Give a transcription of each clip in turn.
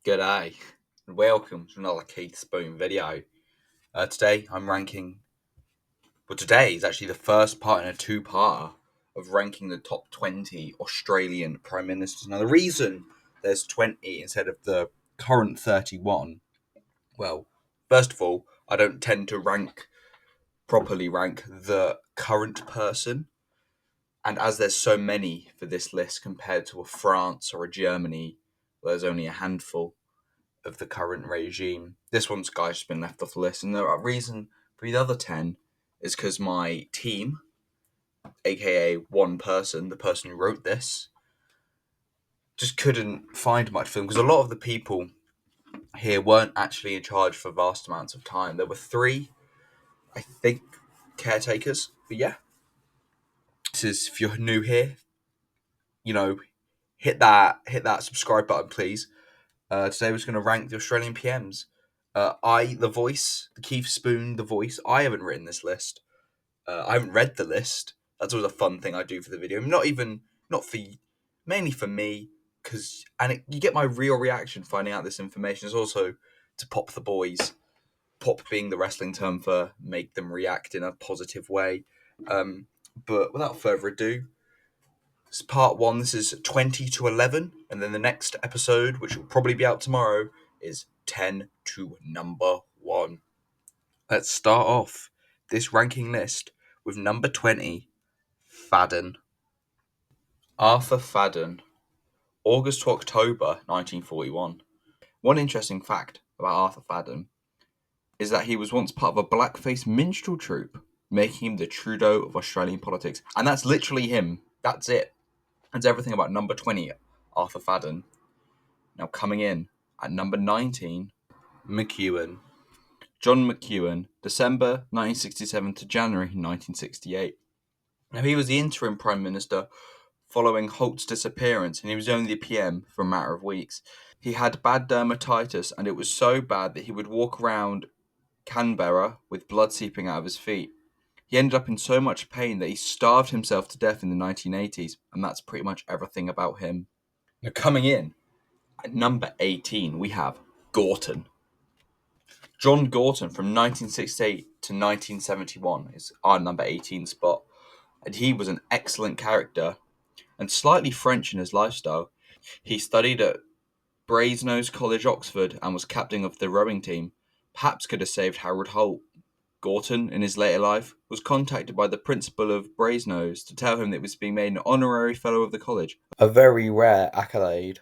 G'day, and welcome to another Keith Spoon video. Today I'm ranking. Well, today is actually the first part in a two-parter of ranking the top 20 Australian Prime Ministers. Now, the reason there's 20 instead of the current 31, well, first of all, I don't tend to properly rank the current person. And as there's so many for this list compared to a France or a Germany, where there's only a handful of the current regime. This one's guy's been left off the list, and the reason for the other 10 is because my team, aka one person, the person who wrote this, just couldn't find much for them because a lot of the people here weren't actually in charge for vast amounts of time. There were 3, I think, caretakers. But yeah, this is, if you're new here, hit that subscribe button, please. Today we're going to rank the Australian PMs. The voice, the Keith Spoon, the voice. I haven't written this list. I haven't read the list. That's always a fun thing I do for the video. Mainly for me, you get my real reaction finding out this information. Is also to pop the boys. Pop being the wrestling term for make them react in a positive way. But without further ado, this is part 1. This is 20 to 11, and then the next episode, which will probably be out tomorrow, is 10 to number 1. Let's start off this ranking list with number 20, Fadden. Arthur Fadden, August to October 1941. One interesting fact about Arthur Fadden is that he was once part of a blackface minstrel troupe, making him the Trudeau of Australian politics. And that's literally him. That's it. That's everything about number 20, Arthur Fadden. Now coming in at number 19, McEwen. John McEwen, December 1967 to January 1968. Now he was the interim Prime Minister following Holt's disappearance, and he was only the PM for a matter of weeks. He had bad dermatitis, and it was so bad that he would walk around Canberra with blood seeping out of his feet. He ended up in so much pain that he starved himself to death in the 1980s, and that's pretty much everything about him. Now coming in at number 18, we have Gorton. John Gorton from 1968 to 1971 is our number 18 spot, and he was an excellent character and slightly French in his lifestyle. He studied at Brasenose College, Oxford, and was captain of the rowing team. Perhaps could have saved Harold Holt. Gorton, in his later life, was contacted by the principal of Brasenose to tell him that he was being made an honorary fellow of the college, a very rare accolade.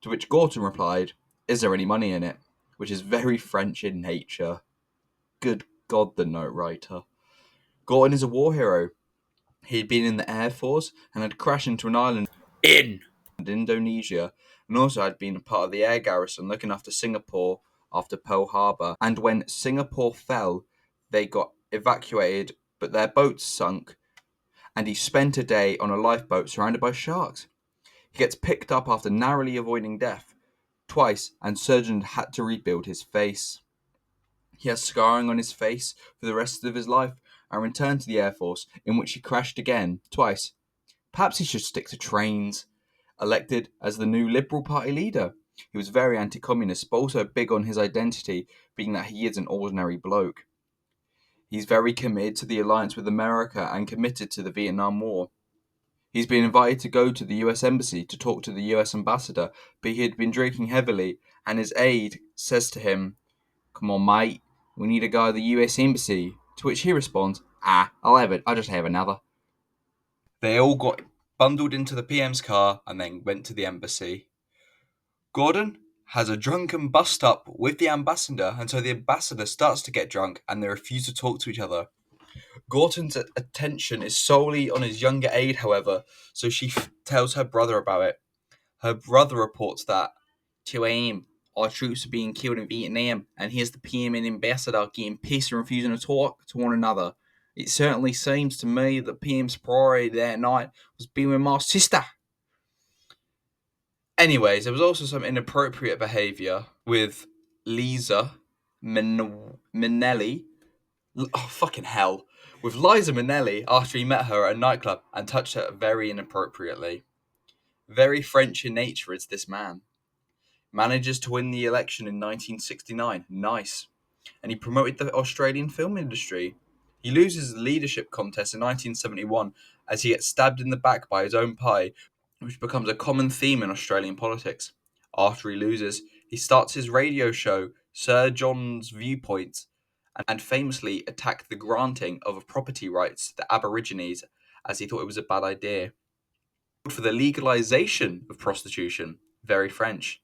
To which Gorton replied, "Is there any money in it?" Which is very French in nature. Good God, the note writer. Gorton is a war hero. He had been in the Air Force and had crashed into an island in Indonesia, and also had been a part of the air garrison looking after Singapore after Pearl Harbor. And when Singapore fell, they got evacuated, but their boats sunk, and he spent a day on a lifeboat surrounded by sharks. He gets picked up after narrowly avoiding death twice, and surgeons had to rebuild his face. He has scarring on his face for the rest of his life and returned to the Air Force, in which he crashed again, twice. Perhaps he should stick to trains. Elected as the new Liberal Party leader, he was very anti-communist, but also big on his identity, being that he is an ordinary bloke. He's very committed to the alliance with America and committed to the Vietnam War. He's been invited to go to the US Embassy to talk to the US ambassador, but he had been drinking heavily, and his aide says to him, "Come on, mate, we need to go to the US Embassy." To which he responds, I'll just have another. They all got bundled into the PM's car and then went to the embassy. Gordon has a drunken bust-up with the ambassador, and so the ambassador starts to get drunk and they refuse to talk to each other. Gorton's attention is solely on his younger aide, however, so she tells her brother about it. Her brother reports that, "To him, our troops are being killed in Vietnam, and here's the PM and ambassador getting pissed and refusing to talk to one another. It certainly seems to me that PM's priority that night was being with my sister." Anyways, there was also some inappropriate behaviour with Liza Minnelli. Oh, fucking hell. With Liza Minnelli after he met her at a nightclub and touched her very inappropriately. Very French in nature is this man. Manages to win the election in 1969. Nice. And he promoted the Australian film industry. He loses the leadership contest in 1971 as he gets stabbed in the back by his own pie, which becomes a common theme in Australian politics. After he loses, he starts his radio show, Sir John's Viewpoint, and famously attacked the granting of property rights to the Aborigines as he thought it was a bad idea. For the legalization of prostitution, very French.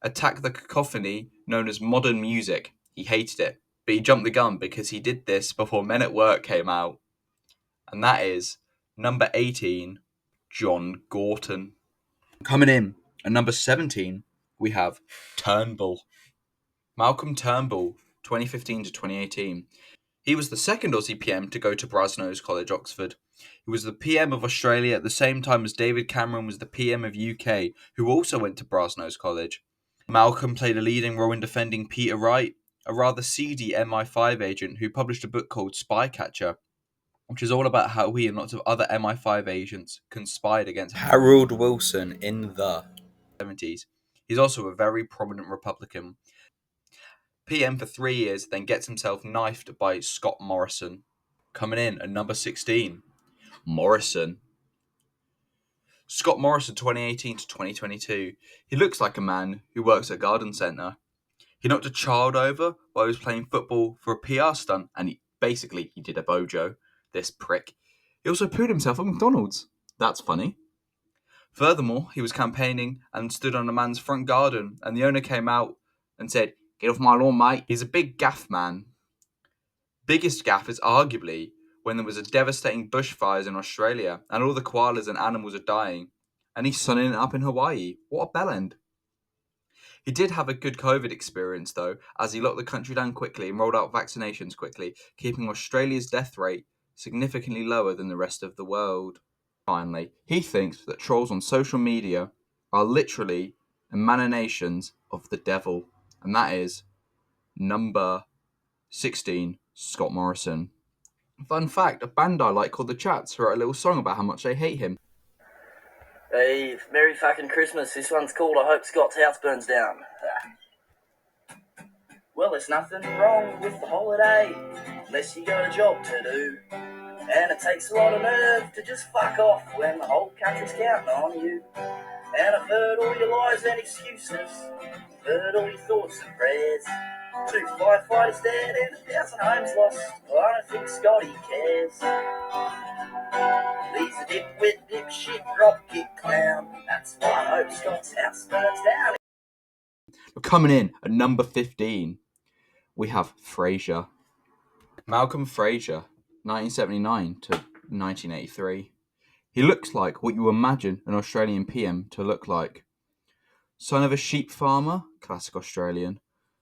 Attacked the cacophony known as modern music. He hated it, but he jumped the gun because he did this before Men at Work came out. And that is number 18, John Gorton. Coming in at number 17, we have Turnbull. Malcolm Turnbull, 2015 to 2018. He was the second Aussie PM to go to Brasenose College, Oxford. He was the PM of Australia at the same time as David Cameron was the PM of UK, who also went to Brasenose College. Malcolm played a leading role in defending Peter Wright, a rather seedy MI5 agent who published a book called Spycatcher, which is all about how he and lots of other MI5 agents conspired against Harold Wilson in the 70s. He's also a very prominent Republican. PM for 3 years, then gets himself knifed by Scott Morrison. Coming in at number 16, Morrison. Scott Morrison, 2018 to 2022. He looks like a man who works at a garden centre. He knocked a child over while he was playing football for a PR stunt, and he did a bojo, this prick. He also pooed himself at McDonald's. That's funny. Furthermore, he was campaigning and stood on a man's front garden, and the owner came out and said, "Get off my lawn, mate." He's a big gaff man. Biggest gaff is arguably when there was a devastating bushfires in Australia and all the koalas and animals are dying, and he's sunning it up in Hawaii. What a bellend. He did have a good COVID experience though, as he locked the country down quickly and rolled out vaccinations quickly, keeping Australia's death rate significantly lower than the rest of the world. Finally, he thinks that trolls on social media are literally emanations of the devil, and that is number 16, Scott Morrison. Fun fact, a band I like called The Chats wrote a little song about how much they hate him. Hey, Merry fucking Christmas. This one's called I Hope Scott's House Burns Down. Well, there's nothing wrong with the holiday, unless you got a job to do. And it takes a lot of nerve to just fuck off when the whole country's counting on you. And I've heard all your lies and excuses, heard all your thoughts and prayers. 2 firefighters dead and 1,000 homes lost. Well, I don't think Scotty cares. He's a dipwit, dipshit, dropkick clown. That's why I hope Scott's house burns down. Coming in at number 15, we have Fraser. Malcolm Fraser, 1979 to 1983. He looks like what you imagine an Australian PM to look like. Son of a sheep farmer, classic Australian.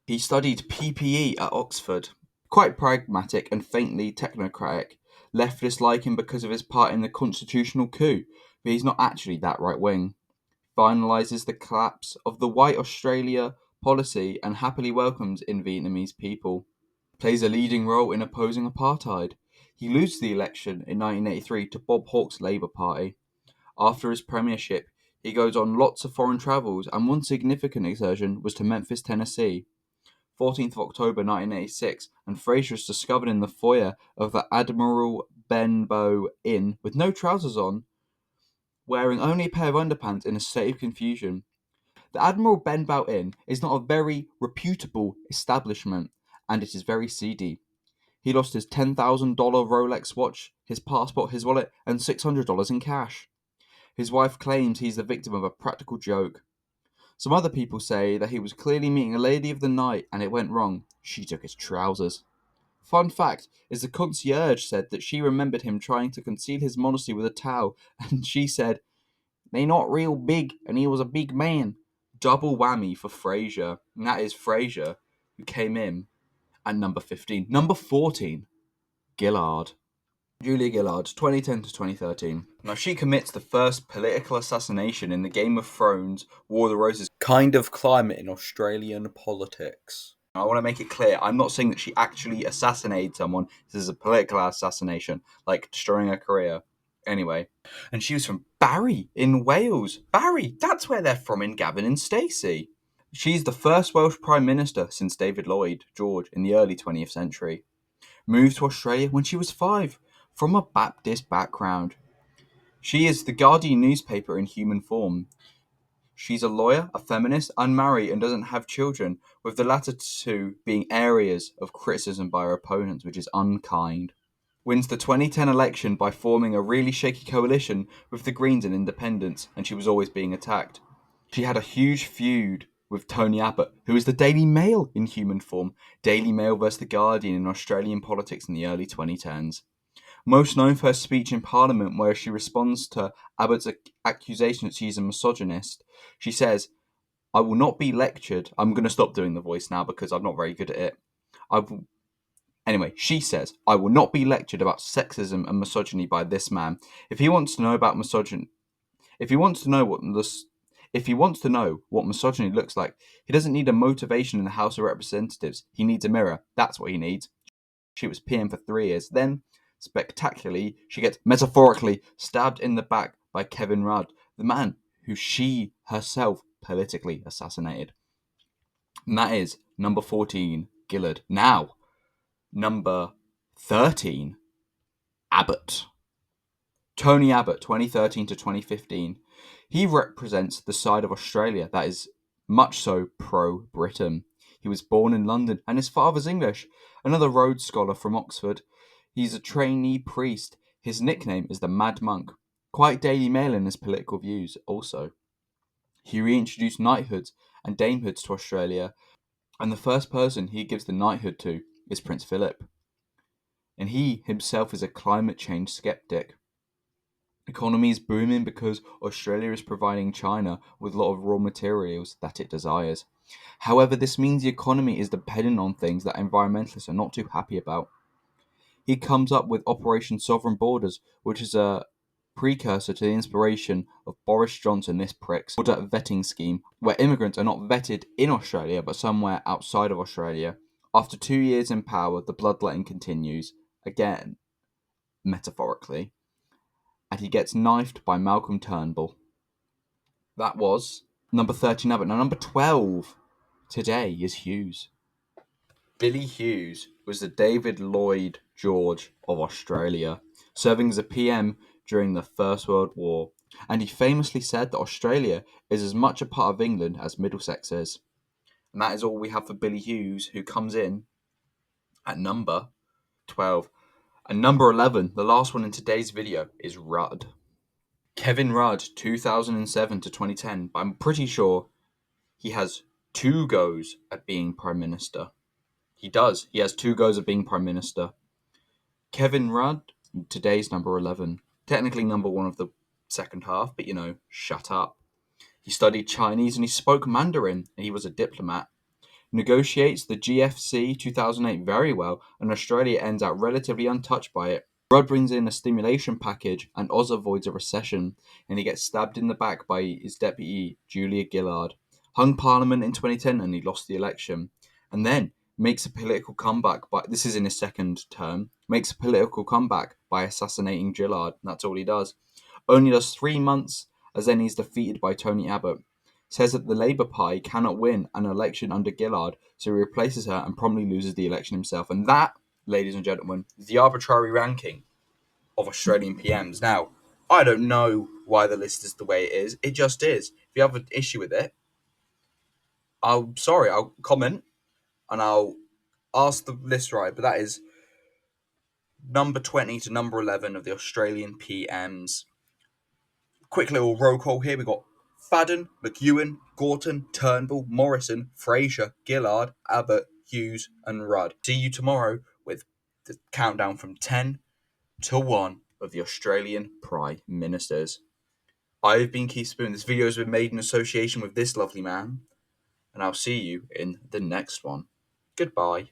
He studied PPE at Oxford. Quite pragmatic and faintly technocratic. Leftists like him because of his part in the constitutional coup, but he's not actually that right-wing. Finalises the collapse of the White Australia policy and happily welcomes in Vietnamese people. Plays a leading role in opposing apartheid. He loses the election in 1983 to Bob Hawke's Labour Party. After his premiership, he goes on lots of foreign travels, and one significant excursion was to Memphis, Tennessee. 14th of October 1986, and Fraser is discovered in the foyer of the Admiral Benbow Inn with no trousers on, wearing only a pair of underpants in a state of confusion. The Admiral Benbow Inn is not a very reputable establishment, and it is very seedy. He lost his $10,000 Rolex watch, his passport, his wallet, and $600 in cash. His wife claims he's the victim of a practical joke. Some other people say that he was clearly meeting a lady of the night and it went wrong. She took his trousers. Fun fact is the concierge said that she remembered him trying to conceal his modesty with a towel, and she said, "They not real big, and he was a big man." Double whammy for Fraser, and that is Fraser, who came in at number 15. Number 14, Gillard. Julia Gillard, 2010 to 2013. Now, she commits the first political assassination in the Game of Thrones, War of the Roses kind of climate in Australian politics. Now, I want to make it clear, I'm not saying that she actually assassinated someone. This is a political assassination, like destroying her career. Anyway, and she was from Barry in Wales. Barry, that's where they're from in Gavin and Stacey. She's the first Welsh Prime Minister since David Lloyd George in the early 20th century. Moved to Australia when she was 5, from a Baptist background. She is the Guardian newspaper in human form. She's a lawyer, a feminist, unmarried, and doesn't have children, with the latter two being areas of criticism by her opponents, which is unkind. Wins the 2010 election by forming a really shaky coalition with the Greens and Independents, and she was always being attacked. She had a huge feud with Tony Abbott, who is the Daily Mail in human form, Daily Mail versus the Guardian in Australian politics in the early 2010s. Most known for her speech in Parliament, where she responds to Abbott's accusation that she's a misogynist. She says, "I will not be lectured." I'm going to stop doing the voice now because I'm not very good at it. Anyway, she says, "I will not be lectured about sexism and misogyny by this man. If he wants to know about misogyny, if he wants to know what misogyny looks like, he doesn't need a motivation in the House of Representatives. He needs a mirror. That's what he needs." She was PM for 3 years. Then, spectacularly, she gets metaphorically stabbed in the back by Kevin Rudd, the man who she herself politically assassinated. And that is number 14, Gillard. Now, number 13, Abbott. Tony Abbott, 2013 to 2015. He represents the side of Australia that is much so pro-Britain. He was born in London and his father's English. Another Rhodes Scholar from Oxford. He's a trainee priest. His nickname is the Mad Monk. Quite Daily Mail in his political views also. He reintroduced knighthoods and damehoods to Australia, and the first person he gives the knighthood to is Prince Philip. And he himself is a climate change skeptic. Economy is booming because Australia is providing China with a lot of raw materials that it desires. However, this means the economy is dependent on things that environmentalists are not too happy about. He comes up with Operation Sovereign Borders, which is a precursor to the inspiration of Boris Johnson, this prick's border vetting scheme, where immigrants are not vetted in Australia but somewhere outside of Australia. After 2 years in power, the bloodletting continues, again, metaphorically, and he gets knifed by Malcolm Turnbull. That was number 13 Abbott. Now, number 12 today is Hughes. Billy Hughes was the David Lloyd George of Australia, serving as a PM during the First World War, and he famously said that Australia is as much a part of England as Middlesex is. And that is all we have for Billy Hughes, who comes in at number 12. And number 11, the last one in today's video, is Rudd. Kevin Rudd, 2007 to 2010, but I'm pretty sure he has 2 goes at being Prime Minister. He does. He has 2 goes at being Prime Minister. Kevin Rudd, today's number 11. Technically number 1 of the second half, but shut up. He studied Chinese and he spoke Mandarin, and he was a diplomat. Negotiates the GFC 2008 very well, and Australia ends out relatively untouched by it. Rudd brings in a stimulation package, and Oz avoids a recession, and he gets stabbed in the back by his deputy, Julia Gillard. Hung Parliament in 2010, and he lost the election. And then makes a political comeback this is in his second term, makes a political comeback by assassinating Gillard. That's all he does. Only does 3 months, as then he's defeated by Tony Abbott. Says that the Labour Party cannot win an election under Gillard, so he replaces her and promptly loses the election himself. And that, ladies and gentlemen, is the arbitrary ranking of Australian PMs. Now, I don't know why the list is the way it is. It just is. If you have an issue with it, I'll comment and I'll ask the list right. But that is number 20 to number 11 of the Australian PMs. Quick little roll call here. We've got Fadden, McEwen, Gorton, Turnbull, Morrison, Fraser, Gillard, Abbott, Hughes, and Rudd. See you tomorrow with the countdown from 10 to 1 of the Australian Prime Ministers. I've been Keith Spoon. This video has been made in association with this lovely man, and I'll see you in the next one. Goodbye.